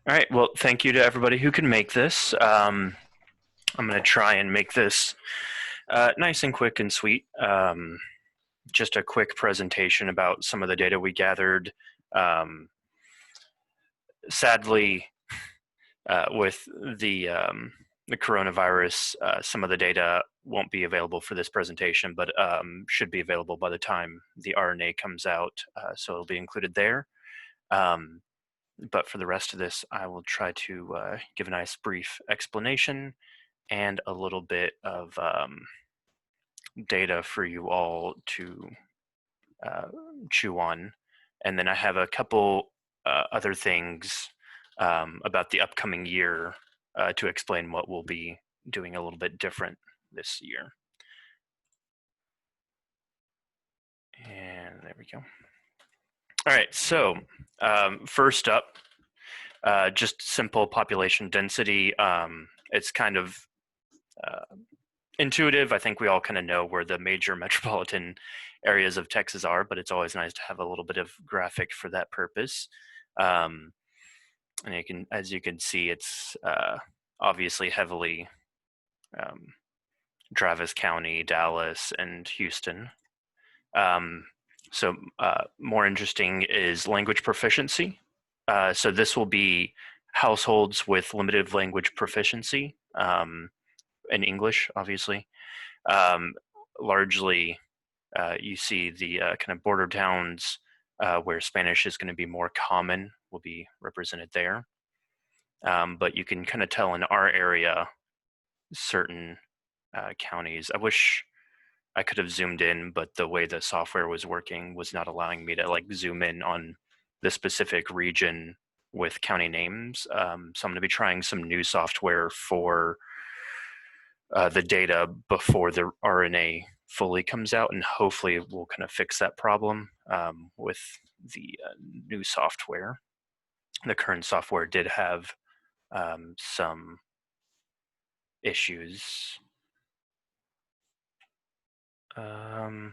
All right. Well, thank you to everybody who can make this. I'm going to try and make this nice and quick and sweet. Just a quick presentation about some of the data we gathered. Sadly, with the coronavirus, some of the data won't be available for this presentation, but should be available by the time the RNA comes out, so it'll be included there. But for the rest of this, I will try to give a nice brief explanation and a little bit of data for you all to chew on. And then I have a couple other things about the upcoming year to explain what we'll be doing a little bit different this year. And there we go. All right, so first up, just simple population density. It's kind of intuitive. I think we all kind of know where the major metropolitan areas of Texas are, but it's always nice to have a little bit of graphic for that purpose. And you can, as you can see, it's obviously heavily Travis County, Dallas, and Houston. So more interesting is language proficiency. So this will be households with limited language proficiency in English, obviously. Largely, you see the kind of border towns where Spanish is going to be more common will be represented there. But you can kind of tell in our area, certain counties. I wish I could have zoomed in, but the way the software was working was not allowing me to like zoom in on the specific region with county names. So I'm going to be trying some new software for the data before the RNA fully comes out, and hopefully we'll kind of fix that problem with the new software. The current software did have some issues. Let's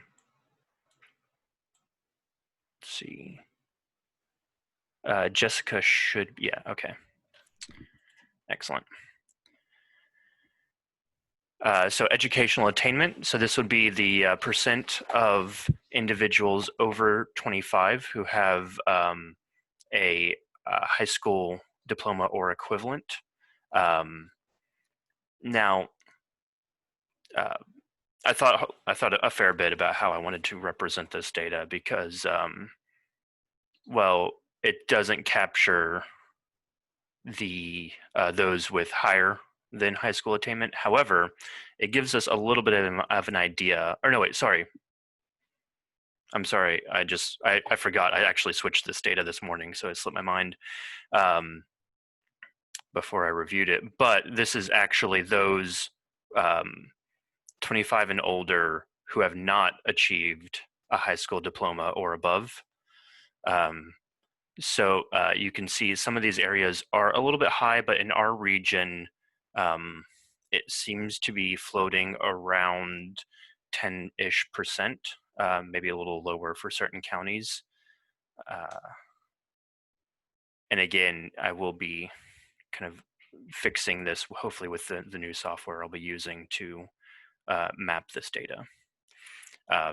see. Jessica should, yeah, okay. Excellent. So educational attainment. So this would be the percent of individuals over 25 who have a high school diploma or equivalent. Now, I thought a fair bit about how I wanted to represent this data because, well, it doesn't capture the those with higher than high school attainment. However, it gives us a little bit of an idea. Or no, wait, sorry. I'm sorry. I forgot. I actually switched this data this morning, so it slipped my mind before I reviewed it. But this is actually those 25 and older who have not achieved a high school diploma or above. So you can see some of these areas are a little bit high, but in our region, it seems to be floating around 10-ish%, maybe a little lower for certain counties. And again, I will be kind of fixing this, hopefully with the new software I'll be using to map this data.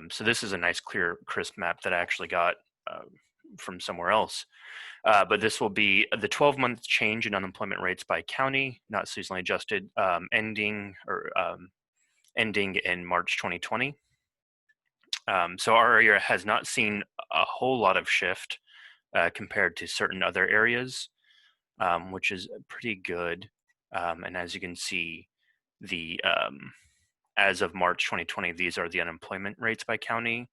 So this is a nice, clear, crisp map that I actually got from somewhere else. But this will be the 12-month change in unemployment rates by county, not seasonally adjusted, ending in March 2020. So our area has not seen a whole lot of shift compared to certain other areas, which is pretty good. And as you can see, the as of March 2020, these are the unemployment rates by county.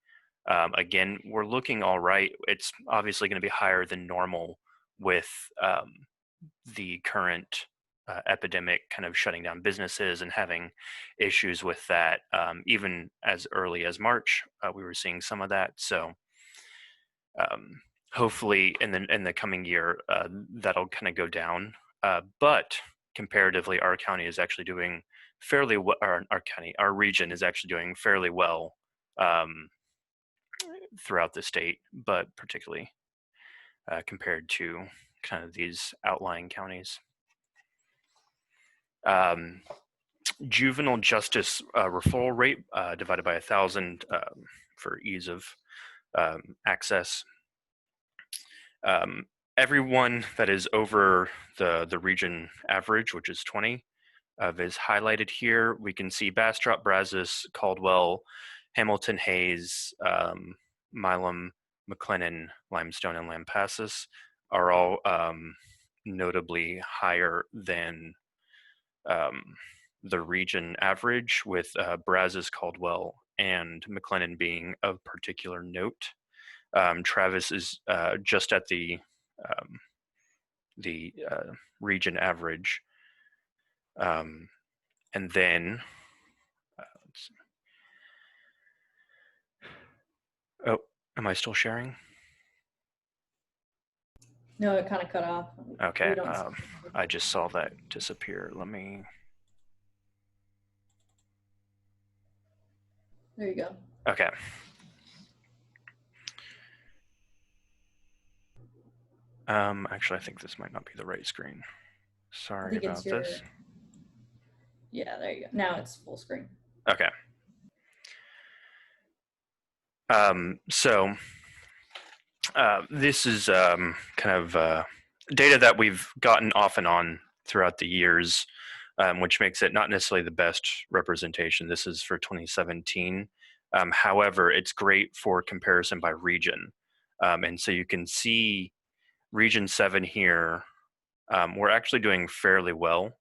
Again, we're looking all right. It's obviously going to be higher than normal with the current epidemic kind of shutting down businesses and having issues with that. Even as early as March, we were seeing some of that. So hopefully in the coming year, that'll kind of go down. But comparatively, our county is actually doing fairly well. Our region is actually doing fairly well throughout the state, but particularly compared to kind of these outlying counties. Juvenile justice referral rate divided by 1,000 for ease of access. Everyone that is over the region average, which is 20, is highlighted here. We can see Bastrop, Brazos, Caldwell, Hamilton, Hayes, Milam, McLennan, Limestone, and Lampasas are all notably higher than the region average, with Brazos, Caldwell, and McLennan being of particular note. Travis is just at the region average. And then, let's see. Oh, am I still sharing? No, it kind of cut off. Okay, I just saw that disappear. Let me. There you go. Okay. Actually, I think this might not be the right screen. Sorry about this. Yeah, there you go. Now it's full screen. Okay. So this is kind of data that we've gotten off and on throughout the years, which makes it not necessarily the best representation. This is for 2017. However, it's great for comparison by region. And so you can see Region 7 here, we're actually doing fairly well.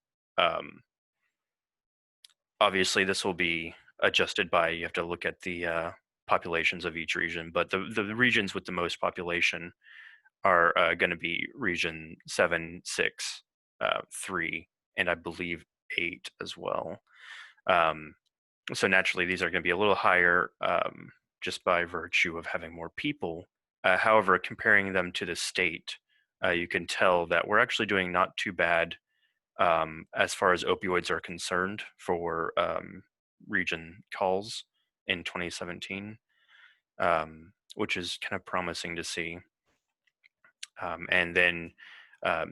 Obviously, this will be adjusted by, you have to look at the populations of each region, but the regions with the most population are going to be Region 7, 6, 3, and I believe 8 as well. So naturally, these are going to be a little higher just by virtue of having more people. However, comparing them to the state, you can tell that we're actually doing not too bad as far as opioids are concerned for region calls in 2017, which is kind of promising to see. And then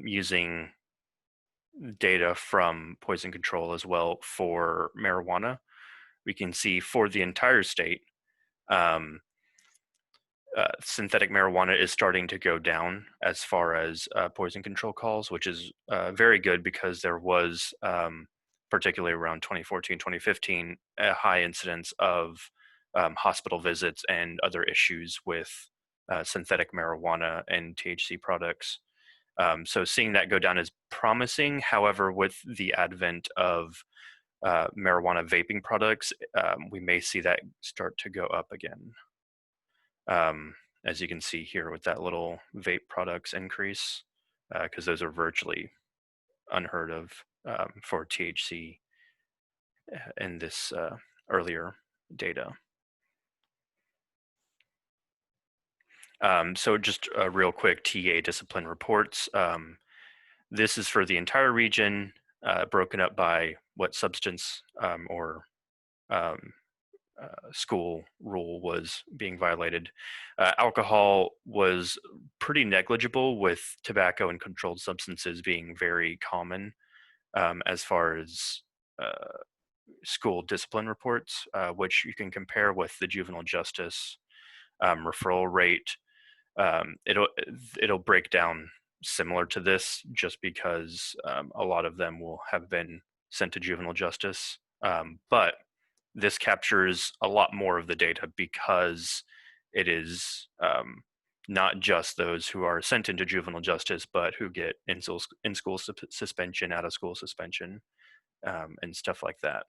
using data from poison control as well for marijuana, we can see for the entire state, synthetic marijuana is starting to go down as far as poison control calls, which is very good because there was, particularly around 2014, 2015, a high incidence of hospital visits and other issues with synthetic marijuana and THC products. So seeing that go down is promising. However, with the advent of marijuana vaping products, we may see that start to go up again. As you can see here with that little vape products increase, because those are virtually unheard of for THC in this earlier data. So just real quick, TA discipline reports. This is for the entire region, broken up by what substance or school rule was being violated. Alcohol was pretty negligible, with tobacco and controlled substances being very common as far as school discipline reports, which you can compare with the juvenile justice referral rate. It'll break down similar to this, just because a lot of them will have been sent to juvenile justice. But this captures a lot more of the data because it is not just those who are sent into juvenile justice, but who get in-school suspension, out-of-school suspension, and stuff like that.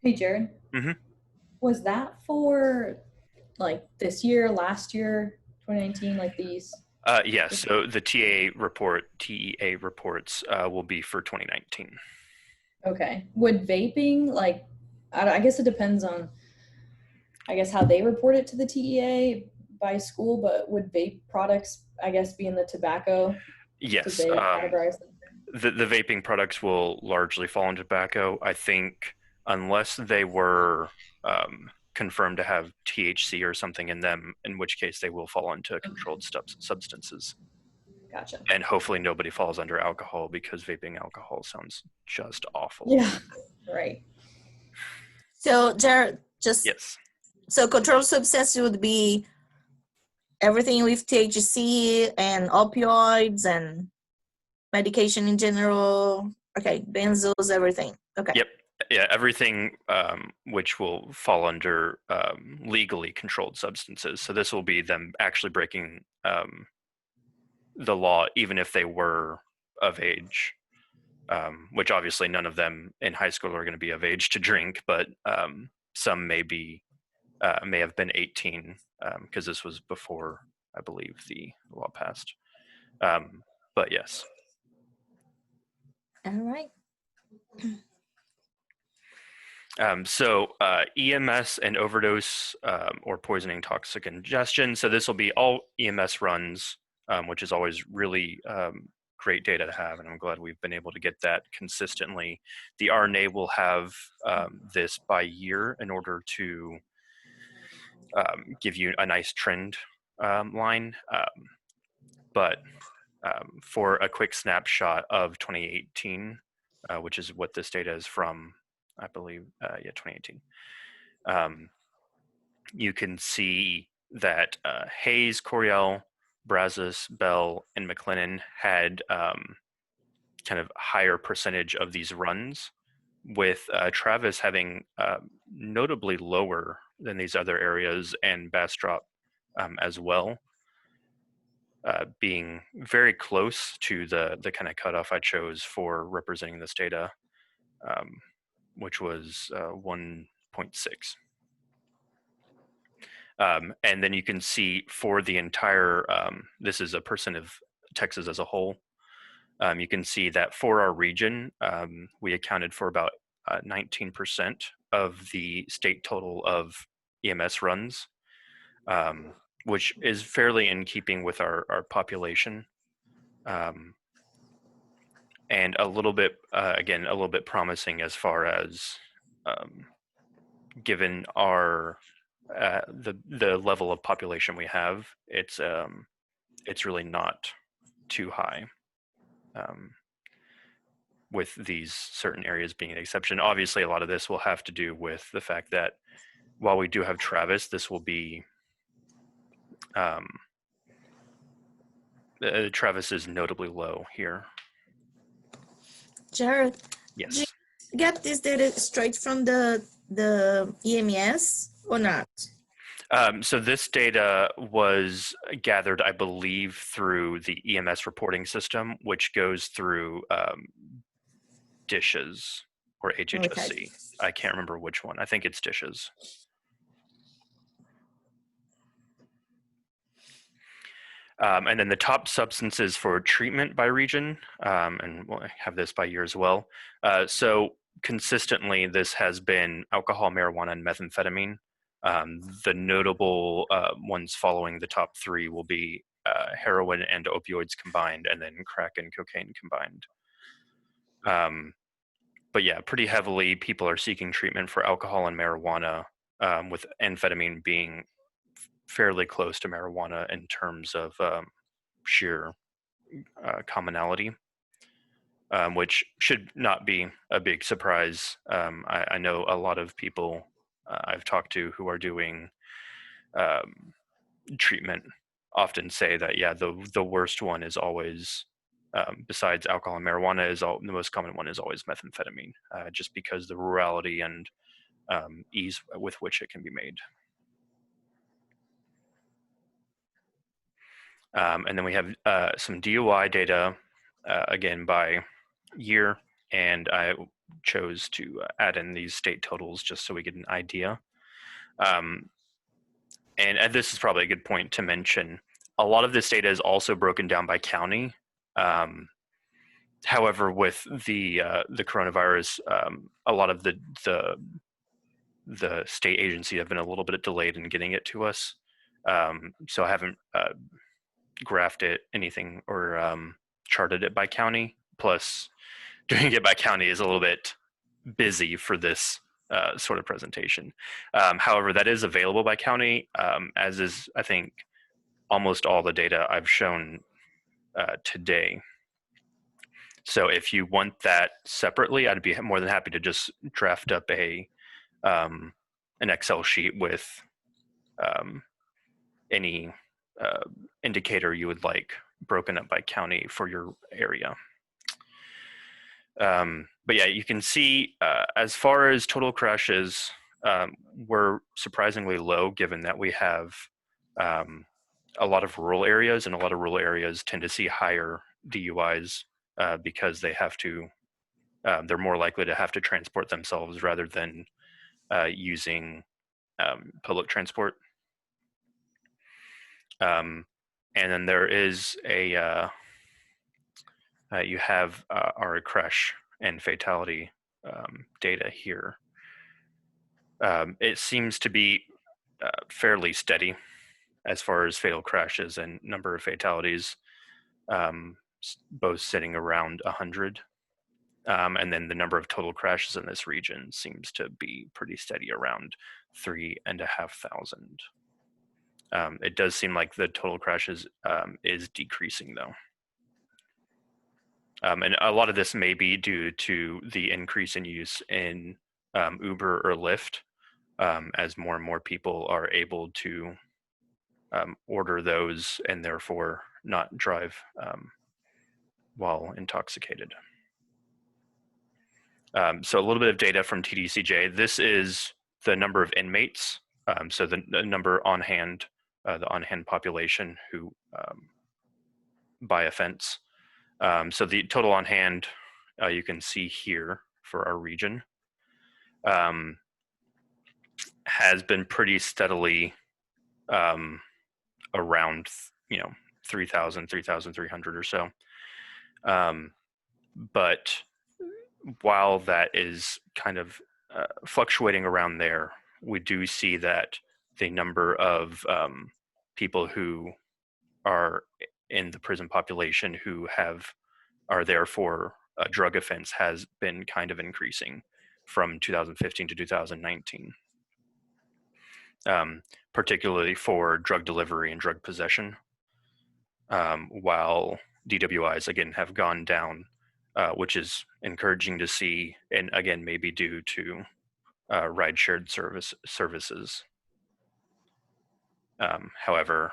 Hey, Jared. Mm-hmm. Was that for like this year, last year, 2019, like these? Yes. So the TEA reports will be for 2019. Okay. Would vaping, like, I guess it depends on, I guess, how they report it to the TEA by school, but would vape products, I guess, be in the tobacco? Yes. They categorize them? The vaping products will largely fall into tobacco. I think unless they were confirmed to have THC or something in them, in which case they will fall into controlled substances. Gotcha. And hopefully nobody falls under alcohol, because vaping alcohol sounds just awful. Yeah. Right. So Jared, just Yes. so controlled substance would be everything with THC and opioids and medication in general. Okay, benzos, everything. Okay. Yep. Yeah, everything which will fall under legally controlled substances. So this will be them actually breaking the law, even if they were of age. Which obviously none of them in high school are going to be of age to drink, but some may have been 18, because this was before, I believe, the law passed. But yes. All right. So EMS and overdose or poisoning, toxic ingestion. So this will be all EMS runs, which is always really great data to have, and I'm glad we've been able to get that consistently. The RNA will have this by year in order to give you a nice trend line. But for a quick snapshot of 2018, which is what this data is from, I believe, 2018. You can see that Hayes, Coriel, Brazos, Bell, and McLennan had kind of higher percentage of these runs, with Travis having notably lower than these other areas, and Bastrop as well, being very close to the kind of cutoff I chose for representing this data, which was 1.6. And then you can see for the entire, this is a percent of Texas as a whole. You can see that for our region, we accounted for about 19% of the state total of EMS runs, which is fairly in keeping with our population. And a little bit, again, a little bit promising as far as given our the level of population we have, it's really not too high, with these certain areas being an exception. Obviously, a lot of this will have to do with the fact that while we do have Travis, this will be Travis is notably low here. Jared, do Yes. you get this data straight from the EMS or not? So this data was gathered, I believe, through the EMS reporting system, which goes through Dishes or HHSC. Okay. I can't remember which one. I think it's Dishes. And then the top substances for treatment by region, and we'll have this by year as well. So consistently, this has been alcohol, marijuana, and methamphetamine. The notable ones following the top three will be heroin and opioids combined, and then crack and cocaine combined. But yeah, pretty heavily people are seeking treatment for alcohol and marijuana, with amphetamine being fairly close to marijuana in terms of sheer commonality, which should not be a big surprise. I know a lot of people I've talked to who are doing treatment often say that, yeah, the worst one is always, besides alcohol and marijuana, the most common one is always methamphetamine, just because the rurality and ease with which it can be made. And then we have some DUI data, again by year, and I chose to add in these state totals just so we get an idea. And this is probably a good point to mention. A lot of this data is also broken down by county. However, with the coronavirus, a lot of the state agency have been a little bit delayed in getting it to us. So I haven't graphed it anything or charted it by county. Plus, doing it by county is a little bit busy for this sort of presentation. However, that is available by county, as is, I think, almost all the data I've shown today. So if you want that separately, I'd be more than happy to just draft up an Excel sheet with any indicator you would like broken up by county for your area. But yeah, you can see as far as total crashes, we're surprisingly low given that we have a lot of rural areas, and a lot of rural areas tend to see higher DUIs because they have to, they're more likely to have to transport themselves rather than using public transport. And then there is you have our crash and fatality data here. It seems to be fairly steady as far as fatal crashes and number of fatalities, both sitting around 100. And then the number of total crashes in this region seems to be pretty steady around 3,500. It does seem like the total crashes is decreasing though. And a lot of this may be due to the increase in use in Uber or Lyft, as more and more people are able to order those and therefore not drive while intoxicated. So a little bit of data from TDCJ. This is the number of inmates, so the number on hand, the on-hand population who by offense. So the total on hand, you can see here for our region, has been pretty steadily around, 3,000, 3,300 or so. But while that is kind of fluctuating around there, we do see that the number of people who are in the prison population who are there for a drug offense has been kind of increasing from 2015 to 2019, particularly for drug delivery and drug possession, while DWIs again have gone down, which is encouraging to see, and again maybe due to ride shared services. However,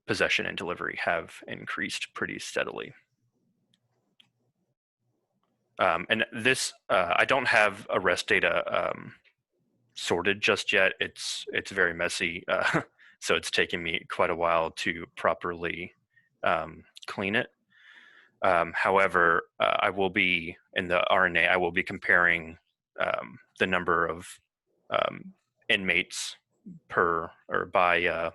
possession and delivery have increased pretty steadily. And this, I don't have arrest data sorted just yet. It's very messy, so it's taken me quite a while to properly clean it. However, I will be, in the RNA, I will be comparing the number of inmates per, or by,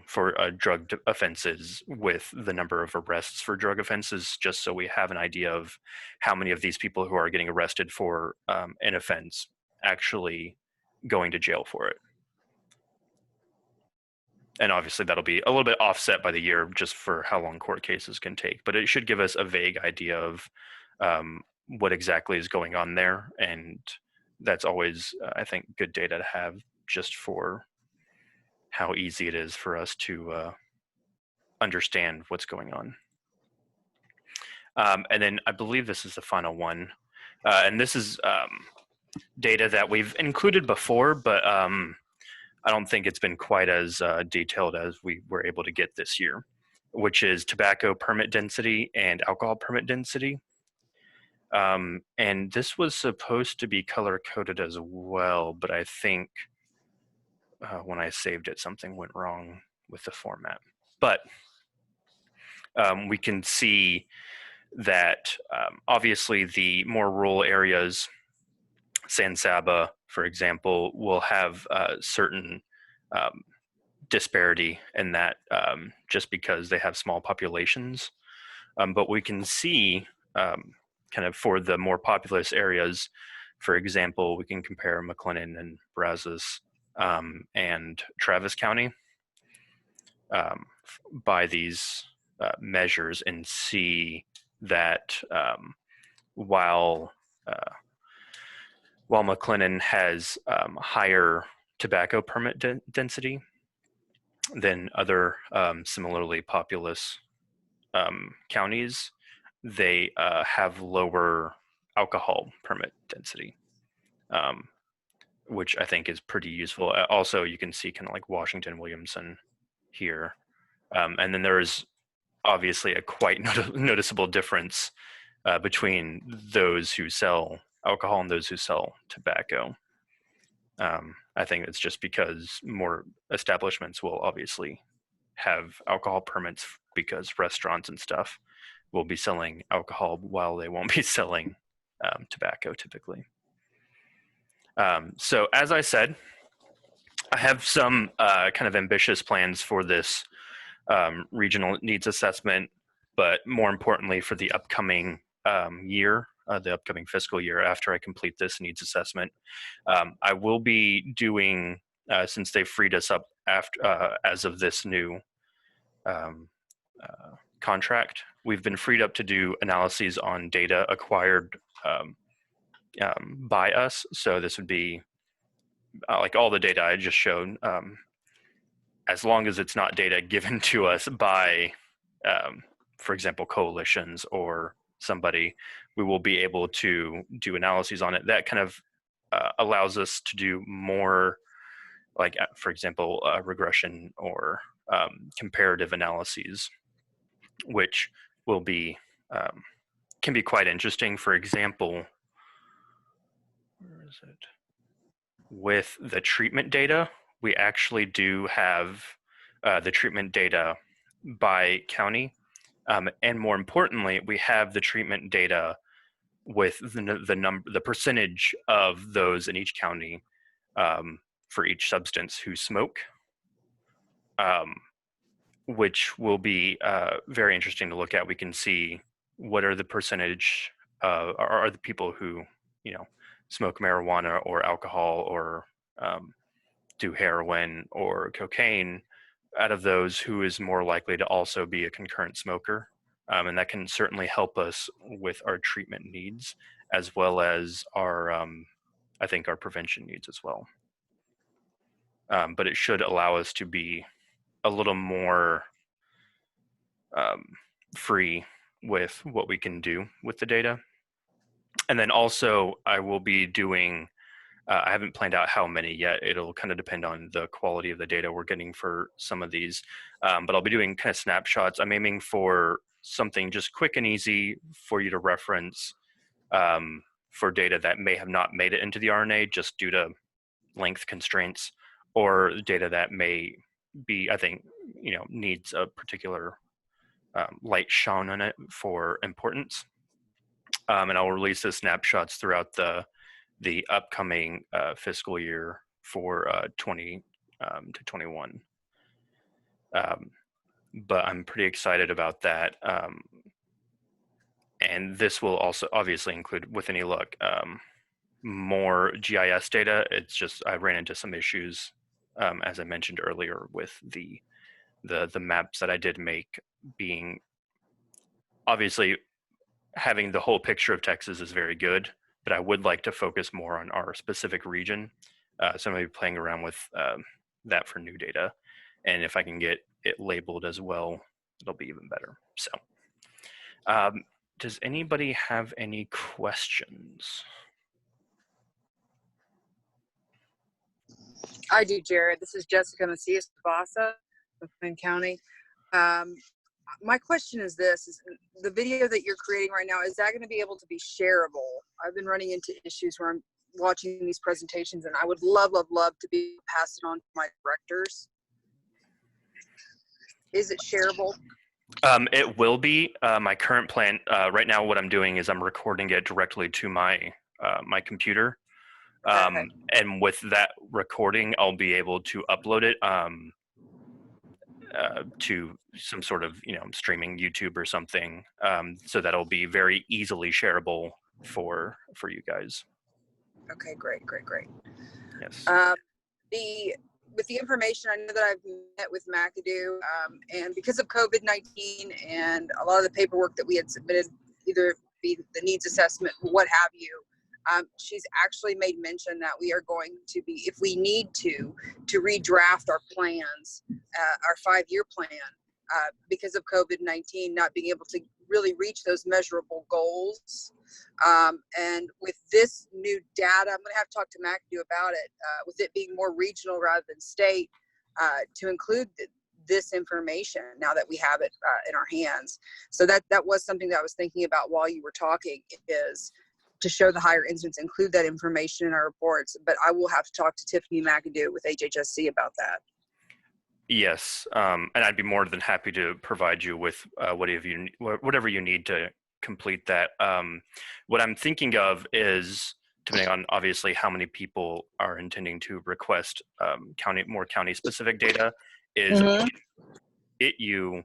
for drug offenses with the number of arrests for drug offenses, just so we have an idea of how many of these people who are getting arrested for an offense actually going to jail for it. And obviously that'll be a little bit offset by the year just for how long court cases can take, but it should give us a vague idea of what exactly is going on there. And that's always, I think, good data to have just for how easy it is for us to understand what's going on. And then I believe this is the final one. And this is data that we've included before, but I don't think it's been quite as detailed as we were able to get this year, which is tobacco permit density and alcohol permit density. And this was supposed to be color coded as well, but I think when I saved it, something went wrong with the format. But we can see that obviously the more rural areas, San Saba, for example, will have certain disparity in that just because they have small populations. But we can see kind of for the more populous areas, for example, we can compare McLennan and Brazos and Travis County by these measures and see that while McLennan has higher tobacco permit density than other similarly populous counties, they have lower alcohol permit density, which I think is pretty useful. Also, you can see kind of like Washington, Williamson here. And then there is obviously a quite noticeable difference between those who sell alcohol and those who sell tobacco. I think it's just because more establishments will obviously have alcohol permits because restaurants and stuff will be selling alcohol while they won't be selling tobacco typically. So as I said, I have some kind of ambitious plans for this regional needs assessment, but more importantly for the upcoming year, the upcoming fiscal year after I complete this needs assessment. I will be doing, since they freed us up after as of this new contract, we've been freed up to do analyses on data acquired by us. So this would be like all the data I just showed, as long as it's not data given to us by, for example, coalitions or somebody, we will be able to do analyses on it. That kind of allows us to do more, like, for example, regression or comparative analyses, which will be, can be quite interesting. For example, where is it? With the treatment data, we actually do have the treatment data by county. And more importantly, we have the treatment data with the percentage of those in each county for each substance who smoke, which will be very interesting to look at. We can see what are the percentage are the people who, you know, smoke marijuana or alcohol or do heroin or cocaine. Out of those, who is more likely to also be a concurrent smoker. And that can certainly help us with our treatment needs, as well as our, I think, our prevention needs as well. But it should allow us to be a little more free with what we can do with the data. And then also, I will be doing, I haven't planned out how many yet. It'll kind of depend on the quality of the data we're getting for some of these. But I'll be doing kind of snapshots. I'm aiming for something just quick and easy for you to reference for data that may have not made it into the RNA just due to length constraints, or data that may be, I think, you know, needs a particular light shone on it for importance. And I'll release the snapshots throughout the upcoming fiscal year for 20 to 21. But I'm pretty excited about that. And this will also obviously include, with any luck, more GIS data. It's just, I ran into some issues, as I mentioned earlier, with the maps that I did make being, obviously having the whole picture of Texas is very good, but I would like to focus more on our specific region. So I'm going to be playing around with that for new data. And if I can get it labeled as well, it'll be even better. So does anybody have any questions? I do, Jared. This is Jessica Macias Tabasa of Plain County. My question is this, is the video that you're creating right now, is that going to be able to be shareable? I've been running into issues where I'm watching these presentations and I would love, love, love to be passed on to my directors. Is it shareable? It will be. My current plan right now, what I'm doing is I'm recording it directly to my my computer. Okay. And with that recording, I'll be able to upload it to some sort of, you know, streaming YouTube or something, so that'll be very easily shareable for you guys. Okay, great, great, great. Yes. With the information, I know that I've met with McAdoo, and because of COVID-19 and a lot of the paperwork that we had submitted, either be the needs assessment, what have you, she's actually made mention that we are going to be, if we need to redraft our plans, our 5-year plan, because of COVID-19, not being able to really reach those measurable goals. And with this new data, I'm going to have to talk to McAdoo about it, with it being more regional rather than state, to include this information now that we have it in our hands. So that was something that I was thinking about while you were talking, is to show the higher incidence, include that information in our reports. But I will have to talk to Tiffany McAdoo with HHSC about that. Yes, and I'd be more than happy to provide you with whatever you need to complete that. What I'm thinking of is, depending on obviously how many people are intending to request more county specific data, is get you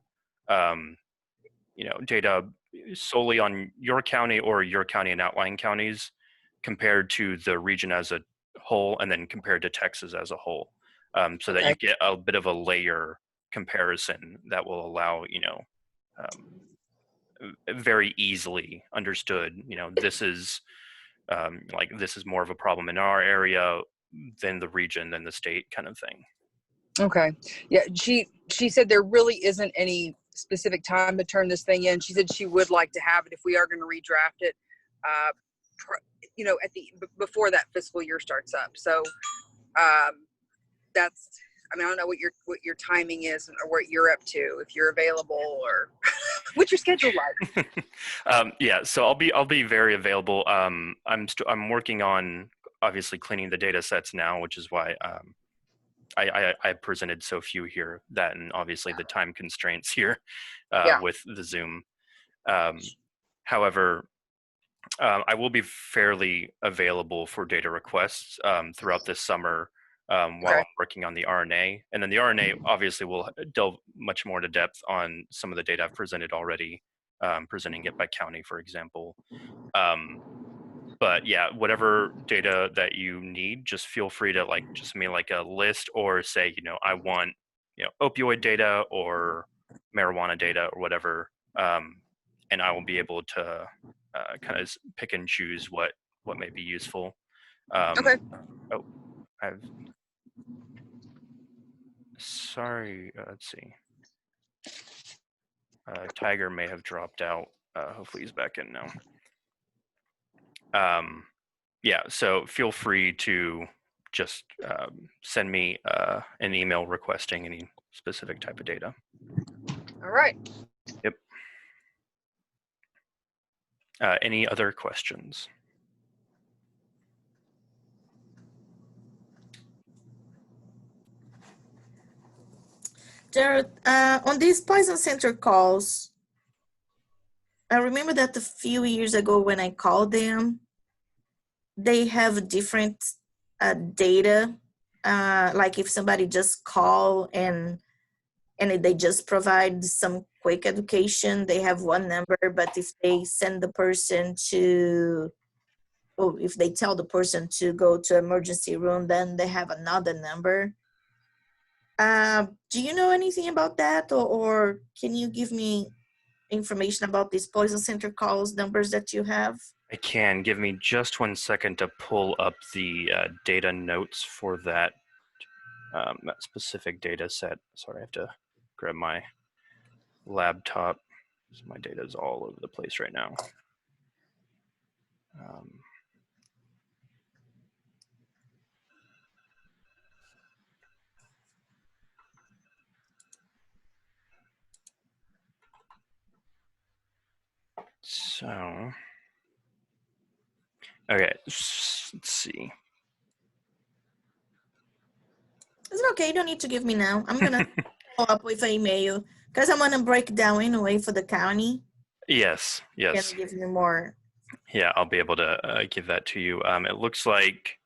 data solely on your county or your county and outlying counties compared to the region as a whole, and then compared to Texas as a whole. So that you get a bit of a layer comparison that will allow, very easily understood, this is this is more of a problem in our area than the region, than the state kind of thing. Okay. Yeah. She said there really isn't any specific time to turn this thing in. She said she would like to have it if we are going to redraft it, before that fiscal year starts up. So, I don't know what your timing is or what you're up to, if you're available, or what's your schedule like? Yeah, so I'll be very available. I'm working on obviously cleaning the data sets now, which is why I presented so few here, that, and obviously the time constraints here with the Zoom. However, I will be fairly available for data requests throughout this summer while I'm working on the RNA. And then the RNA obviously will delve much more into depth on some of the data I've presented already, presenting it by county, for example. But yeah, whatever data that you need, just feel free to just me a list, or say, I want, opioid data or marijuana data or whatever. And I will be able to kind of pick and choose what may be useful. Okay. Oh, sorry, let's see. Tiger may have dropped out. Hopefully he's back in now. Yeah, so feel free to just send me an email requesting any specific type of data. All right. Yep. Any other questions? Jared, on these Poison Center calls, I remember that a few years ago when I called them, they have different data. Like if somebody just call and they just provide some quick education, they have one number, but if they send the person to, or if they tell the person to go to emergency room, then they have another number. Do you know anything about that, or can you give me information about these Poison Center calls numbers that you have? I can. Give me just 1 second to pull up the data notes for that specific data set. Sorry, I have to grab my laptop. My data is all over the place right now. So, okay, let's see. Is it okay? You don't need to give me now. I'm going to follow up with an email because I'm going to break down anyway for the county. Yes, yes. Can give me more. Yeah, I'll be able to give that to you. It looks like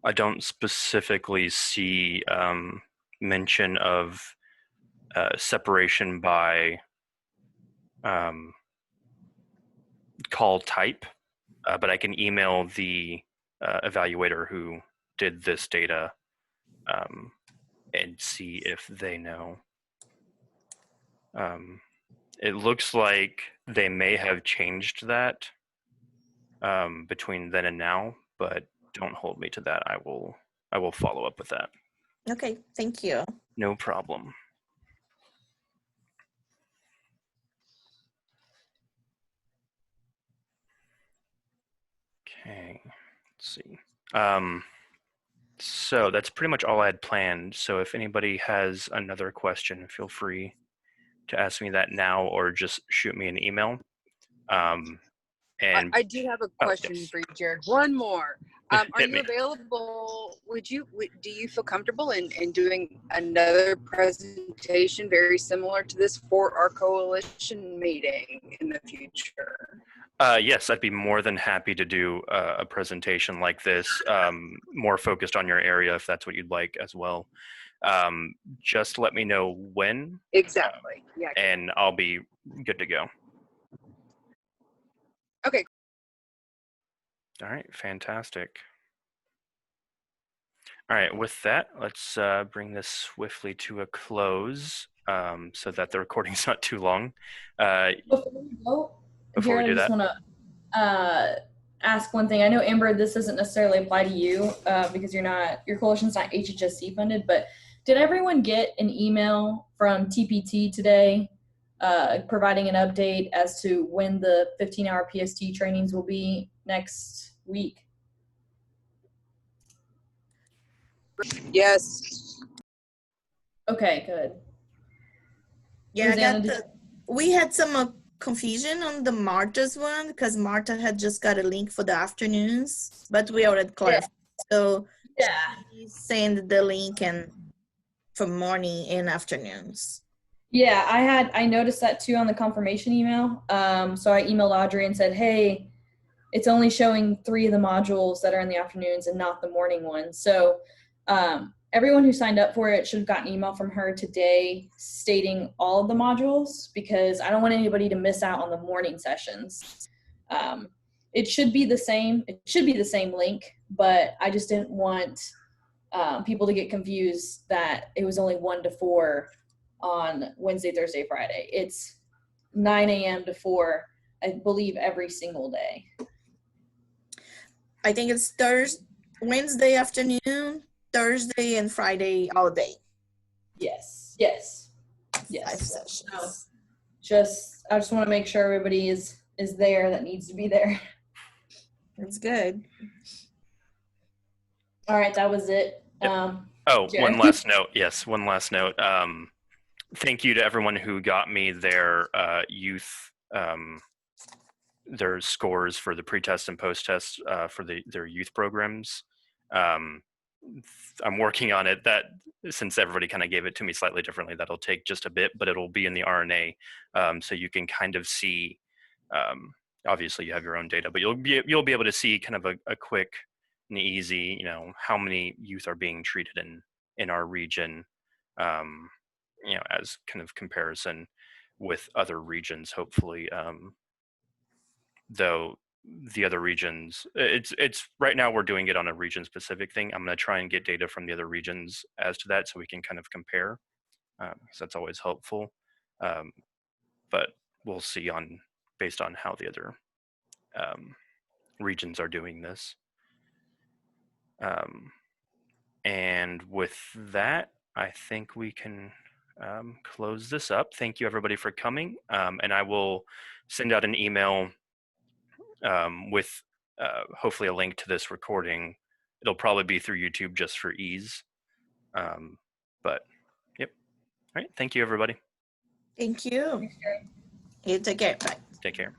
I don't specifically see mention of separation by call type, but I can email the evaluator who did this data and see if they know. It looks like they may have changed that between then and now, but don't hold me to that. I will follow up with that. Okay, thank you. No problem. Let's see. So that's pretty much all I had planned. So if anybody has another question, feel free to ask me that now or just shoot me an email. And I do have a question yes. for you, Jared. One more. Are Hit you me. available? Do you feel comfortable in doing another presentation very similar to this for our coalition meeting in the future? Yes, I'd be more than happy to do a presentation like this, more focused on your area if that's what you'd like as well. Just let me know when. Exactly. Yeah. And I'll be good to go. Okay. All right, fantastic. All right, with that, let's bring this swiftly to a close so that the recording's not too long. Before we go, Before we Jared, do I just that, want to ask one thing. I know, Amber, this doesn't necessarily apply to you because your coalition's not HHSC funded, but did everyone get an email from TPT today providing an update as to when the 15-hour PST trainings will be next week? Yes. Okay, good. Yeah, Rosanna, we had some confusion on the Marta's one because Marta had just got a link for the afternoons, but we already clarified. So yeah. she sent the link and for morning and afternoons. Yeah, I noticed that too on the confirmation email. So I emailed Audrey and said, hey, it's only showing 3 of the modules that are in the afternoons and not the morning ones. So everyone who signed up for it should have gotten an email from her today stating all of the modules because I don't want anybody to miss out on the morning sessions. It should be the same. It should be the same link, but I just didn't want people to get confused that it was only 1 to 4 on Wednesday, Thursday, Friday. It's 9 a.m. to 4, I believe, every single day. I think it's Wednesday afternoon, Thursday, and Friday all day. Yes. 5 sessions. I just want to make sure everybody is there that needs to be there. That's good. All right, that was it. Jared? One last note. Yes, one last note. Thank you to everyone who got me their youth, their scores for the pre-test and post-test for their youth programs. I'm working on it. That since everybody kind of gave it to me slightly differently, that'll take just a bit, but it'll be in the RNA, so you can kind of see. Obviously, you have your own data, but you'll be able to see kind of a quick and easy, how many youth are being treated in our region, as kind of comparison with other regions. Hopefully, though the other regions, it's right now we're doing it on a region specific thing. I'm going to try and get data from the other regions as to that so we can kind of compare, because that's always helpful. But we'll see based on how the other regions are doing this. And with that, I think we can close this up. Thank you everybody for coming, and I will send out an email with hopefully a link to this recording. It'll probably be through YouTube just for ease. But yep. All right. Thank you, everybody. Thank you. You take care. Bye. Take care.